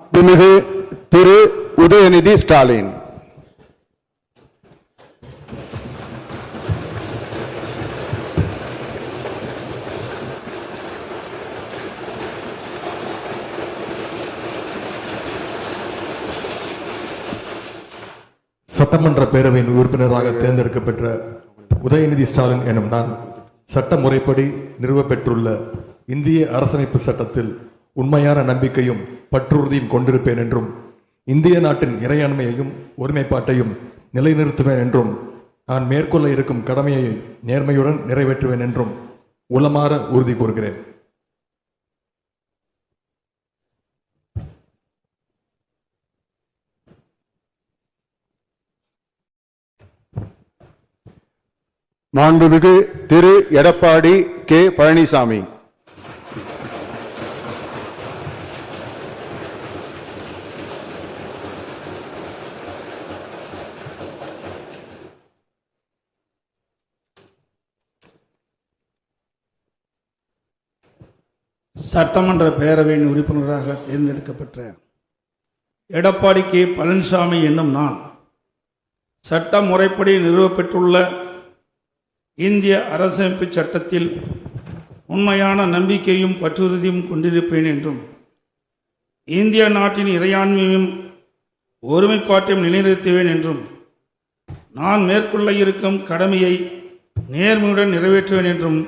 மாண்புமிகு திரு உதயநிதி ஸ்டாலின். சட்டமன்ற பேரவையின் உறுப்பினராக தேர்ந்தெடுக்கப்பெற்ற உதயநிதி ஸ்டாலின் எனும் நான் சட்ட முறைப்படி நிறுவப்பெற்றுள்ள இந்திய அரசமைப்பு சட்டத்தில் உண்மையான நம்பிக்கையும் பற்றுறுதியும் கொண்டிருப்பேன் என்றும் இந்திய நாட்டின் இறையாண்மையையும் ஒருமைப்பாட்டையும் நிலைநிறுத்துவேன் என்றும் நான் மேற்கொள்ள இருக்கும் கடமையை நேர்மையுடன் நிறைவேற்றுவேன் என்றும் உளமாற உறுதி கூறுகிறேன். மாண்புமிகு திரு எடப்பாடி கே பழனிசாமி. சட்டமன்ற பேரவையின் உறுப்பினராக தேர்ந்தெடுக்கப்பட்ட எடப்பாடி கே பழனிசாமி என்னும் நான் சட்ட முறைப்படி நிறுவப்பெற்றுள்ள இந்திய அரசமைப்பு சட்டத்தில் உண்மையான நம்பிக்கையும் பற்றுறுதியும் கொண்டிருப்பேன் என்றும் இந்திய நாட்டின் இறையாண்மையும் ஒருமைப்பாட்டையும் நிலைநிறுத்துவேன் என்றும் நான் மேற்கொள்ள இருக்கும் கடமையை நேர்மையுடன் நிறைவேற்றுவேன் என்றும்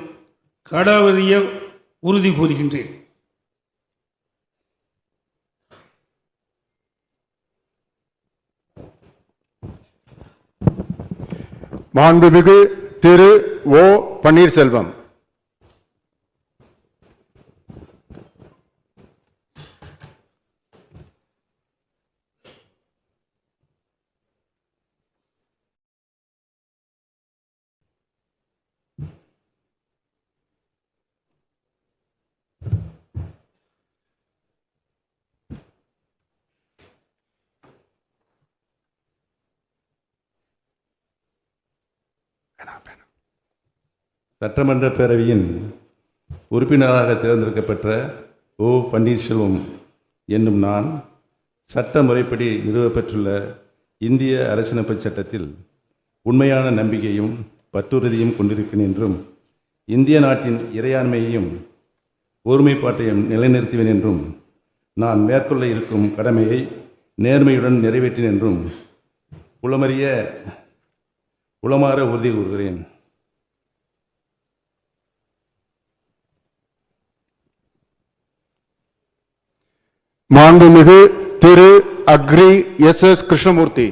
கடவுளிய உறுதி கூறுகின்றேன். மாண்புமிகு திரு ஓ பன்னீர்செல்வம். சட்டமன்ற பேரவையின் உறுப்பினராக தேர்ந்தெடுக்கப்பெற்ற ஓ பன்னீர்செல்வம் என்னும் நான் சட்ட முறைப்படி நிறுவப்பெற்றுள்ள இந்திய அரசியலமைப்பு சட்டத்தில் உண்மையான நம்பிக்கையும் பற்றுறுதியும் கொண்டிருக்கிறேன் என்றும் இந்திய நாட்டின் இறையாண்மையையும் ஒருமைப்பாட்டையும் நிலைநிறுத்துவேன் என்றும் நான் மேற்கொள்ள இருக்கும் கடமையை நேர்மையுடன் நிறைவேற்றேன் என்றும் உளமாற உறுதி கூறுகிறேன். மாண்புமிகு திரு அக்ரி எஸ் எஸ் கிருஷ்ணமூர்த்தி.